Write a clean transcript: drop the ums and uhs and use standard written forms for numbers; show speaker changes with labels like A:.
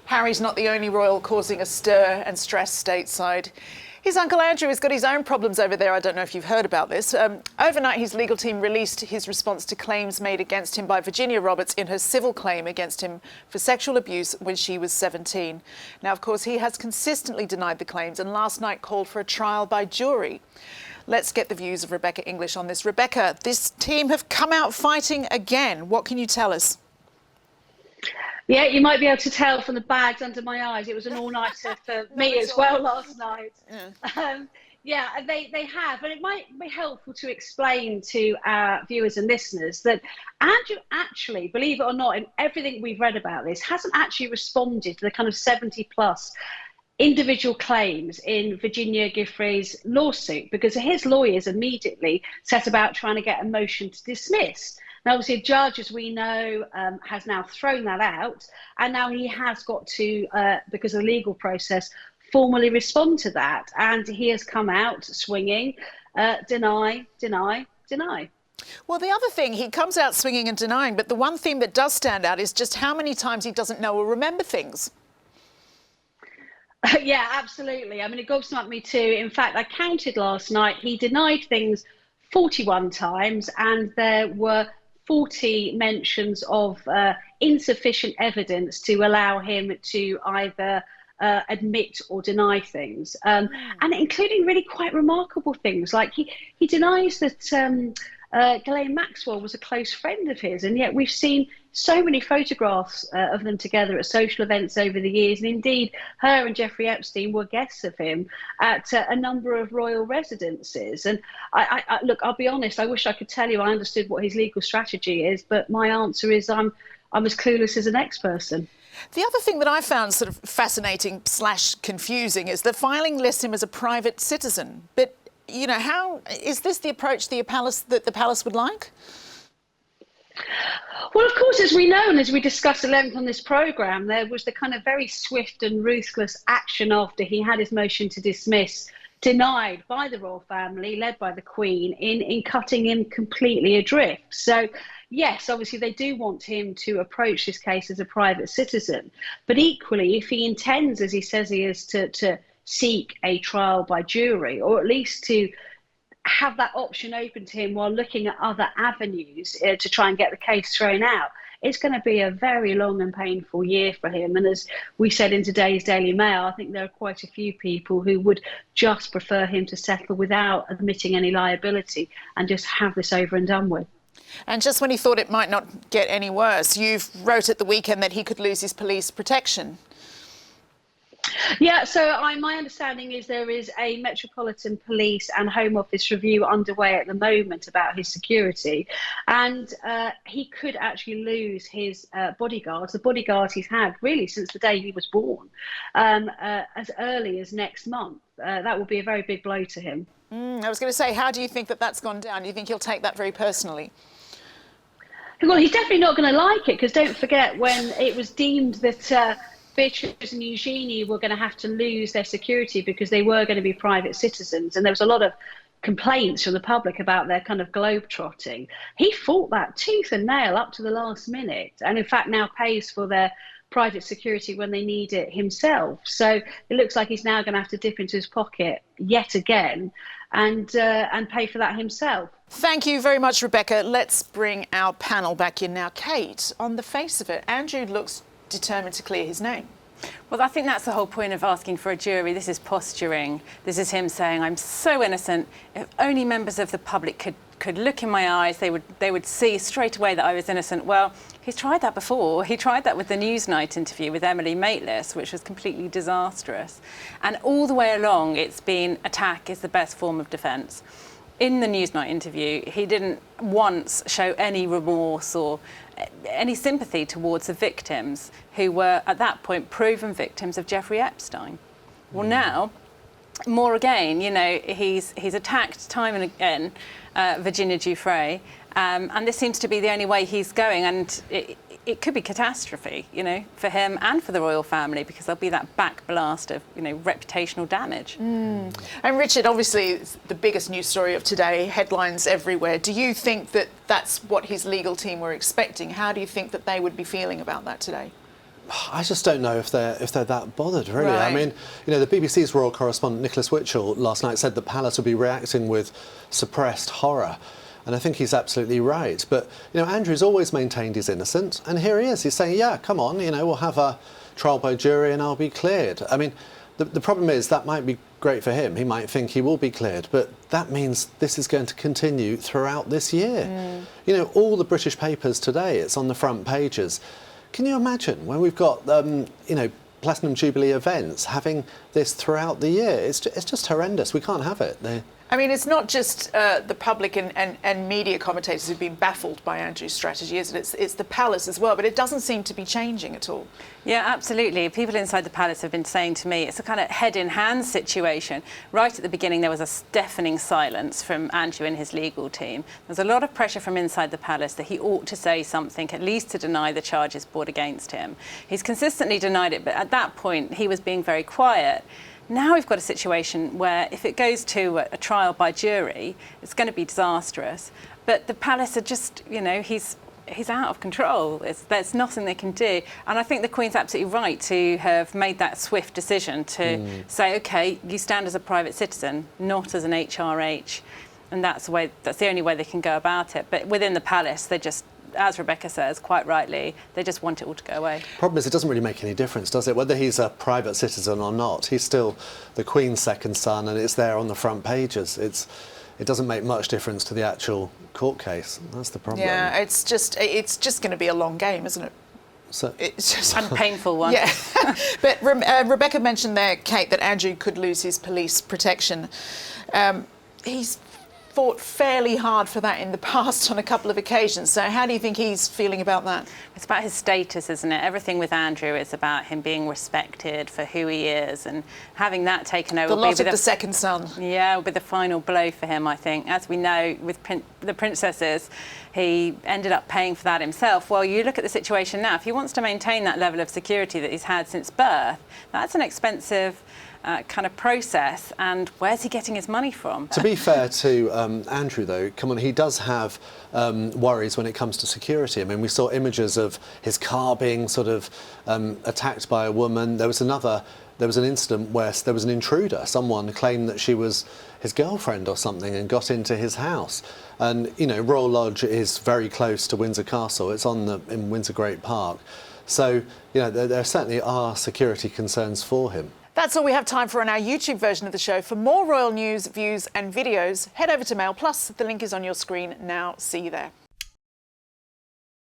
A: Harry's not the only royal causing a stir and stress stateside. His uncle Andrew has got his own problems over there. I don't know if you've heard about this. Overnight, his legal team released his response to claims made against him by Virginia Roberts in her civil claim against him for sexual abuse when she was 17. Now, of course, he has consistently denied the claims and last night called for a trial by jury. Let's get the views of Rebecca English on this. Rebecca, this team have come out fighting again. What can you tell us?
B: Yeah, you might be able to tell from the bags under my eyes. It was an all-nighter for me as well last night. Yeah, they have. And it might be helpful to explain to our viewers and listeners that Andrew actually, believe it or not, in everything we've read about this, hasn't actually responded to the kind of 70-plus individual claims in Virginia Giuffre's lawsuit, because his lawyers immediately set about trying to get a motion to dismiss. Now, obviously, a judge, as we know, has now thrown that out, and now he has got to, because of the legal process, formally respond to that. And he has come out swinging, deny, deny, deny.
A: Well, the other thing, he comes out swinging and denying, but the one theme that does stand out is just how many times he doesn't know or remember things.
B: Yeah, absolutely. I mean, it gobsmacked me too. In fact, I counted last night. He denied things 41 times, and there were 40 mentions of insufficient evidence to allow him to either admit or deny things, and including really quite remarkable things, like he denies that Ghislaine Maxwell was a close friend of his, and yet we've seen so many photographs of them together at social events over the years, and indeed her and Jeffrey Epstein were guests of him at a number of royal residences. And I look, I'll be honest, I wish I could tell you I understood what his legal strategy is, but my answer is I'm as clueless as the next person.
A: The other thing that I found sort of fascinating / confusing is the filing lists him as a private citizen. But, you know, how is this the approach that the palace would like?
B: Well, of course, as we know and as we discussed at length on this programme, there was the kind of very swift and ruthless action after he had his motion to dismiss denied by the royal family, led by the Queen, in cutting him completely adrift. So, yes, obviously they do want him to approach this case as a private citizen. But equally, if he intends, as he says he is, to seek a trial by jury, or at least to have that option open to him while looking at other avenues to try and get the case thrown out, it's going to be a very long and painful year for him. And as we said in today's Daily Mail, I think there are quite a few people who would just prefer him to settle without admitting any liability and just have this over and done with.
A: And just when he thought it might not get any worse, you wrote at the weekend that he could lose his police protection.
B: Yeah, so my understanding is there is a Metropolitan Police and Home Office review underway at the moment about his security, and he could actually lose his bodyguards, the bodyguard he's had really since the day he was born, as early as next month. That will be a very big blow to him.
A: I was going to say, how do you think that that's gone down? Do you think he'll take that very personally?
B: Well, he's definitely not going to like it, because don't forget when it was deemed that Beatrice and Eugenie were going to have to lose their security because they were going to be private citizens, and there was a lot of complaints from the public about their kind of globe-trotting. He fought that tooth and nail up to the last minute, and in fact now pays for their private security when they need it himself. So it looks like he's now going to have to dip into his pocket yet again and pay for that himself.
A: Thank you very much, Rebecca. Let's bring our panel back in now. Kate, on the face of it, Andrew looks determined to clear his name.
C: Well, I think that's the whole point of asking for a jury. This is posturing. This is him saying, I'm so innocent. If only members of the public could look in my eyes, they would see straight away that I was innocent. Well, he's tried that before. He tried that with the Newsnight interview with Emily Maitlis, which was completely disastrous. And all the way along, it's been attack is the best form of defence. In the Newsnight interview, he didn't once show any remorse or any sympathy towards the victims who were, at that point, proven victims of Jeffrey Epstein. Well, now, more again, you know, he's attacked time and again Virginia Giuffre, and this seems to be the only way he's going, and it could be catastrophe, you know, for him and for the royal family, because there'll be that backblast of, you know, reputational damage.
A: And Richard, obviously, it's the biggest news story of today, headlines everywhere. Do you think that that's what his legal team were expecting? How do you think that they would be feeling about that today?
D: I just don't know if they're that bothered, really.
A: Right.
D: I mean, you know, the BBC's royal correspondent Nicholas Witchell last night said the palace would be reacting with suppressed horror. And I think he's absolutely right. But, you know, Andrew's always maintained he's innocent. And here he is. He's saying, yeah, come on, you know, we'll have a trial by jury and I'll be cleared. I mean, the problem is that might be great for him. He might think he will be cleared. But that means this is going to continue throughout this year. You know, all the British papers today, it's on the front pages. Can you imagine when we've got, you know, Platinum Jubilee events having this throughout the year? It's just horrendous. We can't have it.
A: I mean, it's not just the public and media commentators who've been baffled by Andrew's strategy, is it? It's the palace as well, but it doesn't seem to be changing at all.
C: Yeah, absolutely. People inside the palace have been saying to me it's a kind of head-in-hand situation. Right at the beginning, there was a deafening silence from Andrew and his legal team. There's a lot of pressure from inside the palace that he ought to say something, at least to deny the charges brought against him. He's consistently denied it, but at that point, he was being very quiet. Now we've got a situation where if it goes to a trial by jury, it's going to be disastrous. But the palace are just, you know, he's out of control. There's nothing they can do. And I think the Queen's absolutely right to have made that swift decision to say, OK, you stand as a private citizen, not as an HRH. And that's the only way they can go about it. But within the palace, they're just, as Rebecca says, quite rightly, they just want it all to go away.
D: Problem is, it doesn't really make any difference, does it? Whether he's a private citizen or not, he's still the Queen's second son, and it's there on the front pages. It doesn't make much difference to the actual court case. That's the problem.
A: Yeah, it's just going to be a long game, isn't it?
D: So,
A: It's just
C: And a painful one.
A: Yeah, but Rebecca mentioned there, Kate, that Andrew could lose his police protection. He's fought fairly hard for that in the past on a couple of occasions. So how do you think he's feeling about that?
C: It's about his status, isn't it? Everything with Andrew is about him being respected for who he is, and having that taken over.
A: The loss of the second son.
C: Yeah, will be the final blow for him, I think. As we know, with the princesses, he ended up paying for that himself. Well, you look at the situation now. If he wants to maintain that level of security that he's had since birth, that's an expensive kind of process, and where's he getting his money from?
D: to be fair to Andrew, though, come on, he does have worries when it comes to security. I mean, we saw images of his car being sort of attacked by a woman. There was an incident where there was an intruder. Someone claimed that she was his girlfriend or something and got into his house. And, you know, Royal Lodge is very close to Windsor Castle. It's in Windsor Great Park. So, you know, there certainly are security concerns for him.
A: That's all we have time for on our YouTube version of the show. For more royal news, views and videos, head over to Mail Plus. The link is on your screen now. See you there.